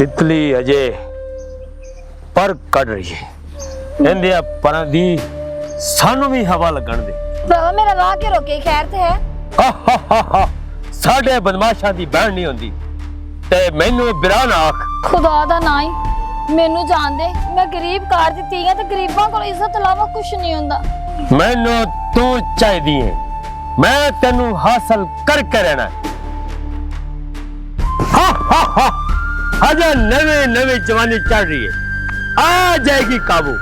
तितली अजे पर कड़ रही है, इंदिया परां दी सानू भी हवा लगन दे। भरावा मेरा राह के रोके खैर ते है। साडे बदमाशां दी बहन नहीं होंदी ते मैनू बिरा ना आख। खुदा दा ना ही मैनू जान दे, मैं गरीब कार दी धी हां ते गरीबां कोल इज्जत अलावा कुछ नहीं हुंदा। मैनू तू चाहिदी है, मैं तेनू हासिल करके रहना। अजा नवे नवे जवानी चढ़ रही है, आ जाएगी काबू।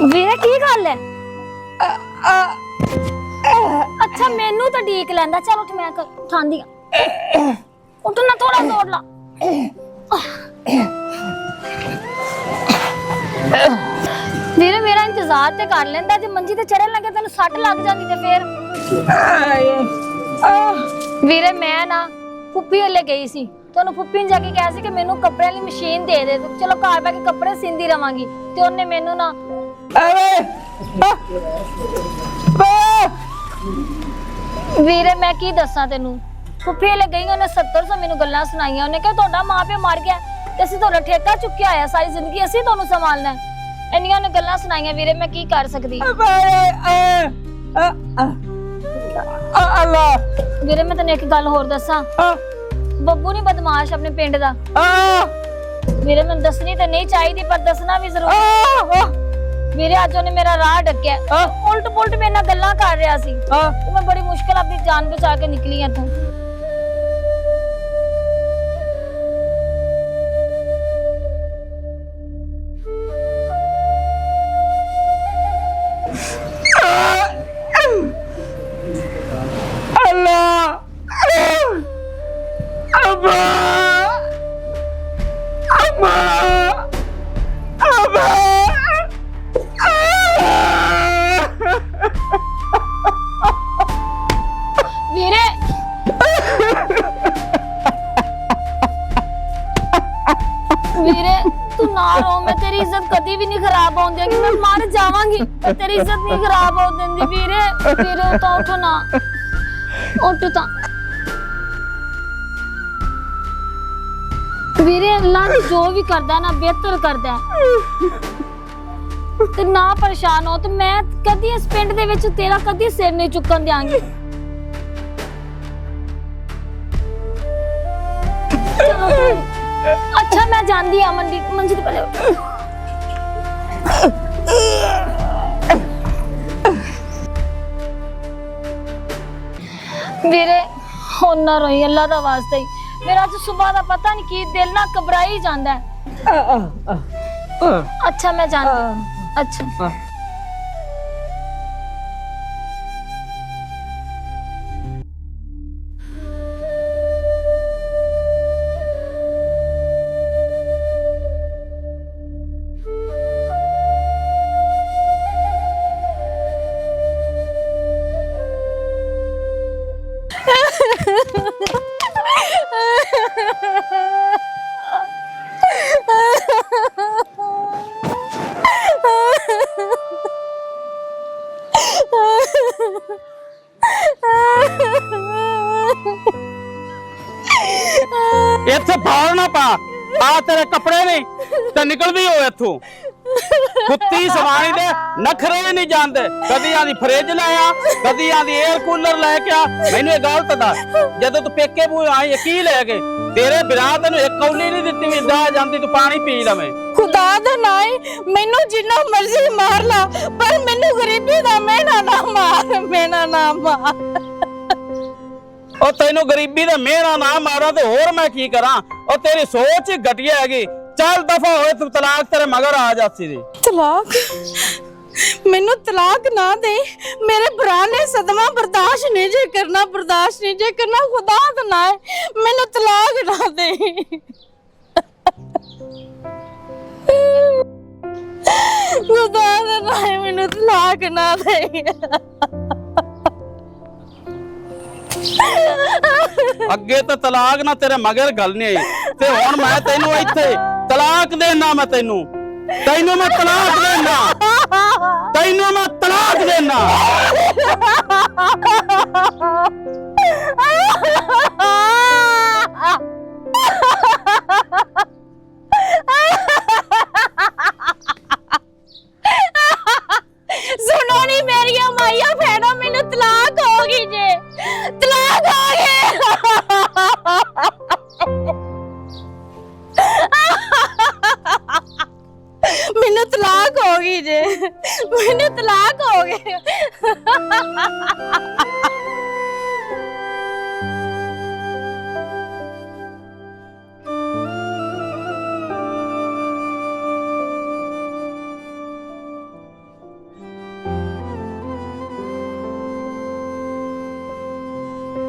वीरे की गल है? अच्छा मैनू तो डीक लैंदा, चल उठ मैं उठांदी हां। उठ ना थोड़ा दौड़ ला। वीरे मेरा इंतजार ते कर लेंदा, जे मंजी ते चढ़न लगे तेन सट लग जांदी ते फिर। वीरे मैं ना फुप्पी हले गई सी, तोनू फुप्पी ने जाके कहा सी कि मैनू कपड़े वाली मशीन दे दे, चलो घर बैठ के कपड़े सींदी रवांगी। ते ओने मैनू ना वीरे मैं की दसा तेनू, फुप्पी हले गई, उन्हें 70 मैनू गल्लां सुनाइयां। उन्हें कहा तुहाडा मां प्यो मर गया ते असीं तुहाडा ठेका चुक्या होया, सारी जिंदगी असीं तुहानू संभालना है। इन्नियां ने गल्लां सुनाइयां वीरे, मैं की कर सकदी। वीरे मैं तेन एक गल होर दसा, बब्बू नहीं बदमाश अपने पिंड दा। वीरे मैं दसनी ते नहीं चाहिदी पर दसना भी जरूर। वीरे अज उन्हें मेरा राह डक्या, उल्ट पुल्ट मेरे नाल गल्लां कर रहा सी, तो मैं बड़ी मुश्किल अपनी जान बचा के निकली इथों। वीरे तू ना रो, मैं तेरी इज्जत कभी भी नहीं खराब होने देंगी, मैं मर जावांगी पर तेरी इज्जत नहीं खराब हो देंगी। वीरे वीरे उठो ना, उठ ता। वीरे अल्लाह जो भी करदा ना बेहतर करदा है, ते ना परेशान हो, तो मैं कदी इस पिंड दे विच तेरा कदी सिर नहीं चुकन देंगी। अच्छा मैं जानदी हां मंजी पहले वीरे हुण ना रोई, अल्लाह दा वास्ता ही। मेरा अज सुबह दा पता नहीं की दिल ना घबराई जांदा है। अच्छा मैं जानदी, अच्छा इत्थे फाड़ ना पा, आ तेरे कपड़े नहीं ते निकल भी हो इथों। कुत्ती सवाणी दे नखरे नहीं जानदे, कदी आंदी फ्रिज लाया, कदी आंदी एयर कूलर लेके आ। मैनू ये गल तो दस, जदों तू पेके बू आई की ले गए? तेरे बिना तेनू एक कौली नहीं दित्ती भी जा जांदी तू पानी पी लवे। खुदा दा नाई मैनू जिन्ना मर्जी मार ला, पर मैनू गरीबी दा मेहना ना मार, मेहना ना मार। और तेनू गरीबी दा मेहना ना मारा ते होर मैं की करा? और तेरी सोच ही घटिया हैगी। चल दफा होए तू, तलाक तेरे मगर आ जाती थी। तलाक? मैनू तलाक ना दे, मेरे भरा ने सदमा बर्दाश्त नहीं जे करना, बर्दाश्त नहीं जे करना। खुदा दा ना मैनू तलाक ना दे। खुदा दा ना मैनू तलाक ना दे। ਅੱਗੇ ਤਾਂ ਤਲਾਕ ਨਾ ਤੇਰੇ ਮਗਰ ਗੱਲ ਨਹੀਂ ਆਈ ਤੇ ਹੁਣ ਮੈਂ ਤੈਨੂੰ ਇੱਥੇ ਤਲਾਕ ਦੇਣਾ ਮੈਂ ਤੈਨੂੰ ਮੈਂ ਤਲਾਕ ਦੇਣਾ ਤੈਨੂੰ ਮੈਂ ਤਲਾਕ ਦੇਣਾ सुनो नहीं मेरिया माइया भैनों मैनू तलाक होगी जे तलाक हो गई मैनू तलाक होगी जे मैनू तलाक हो गई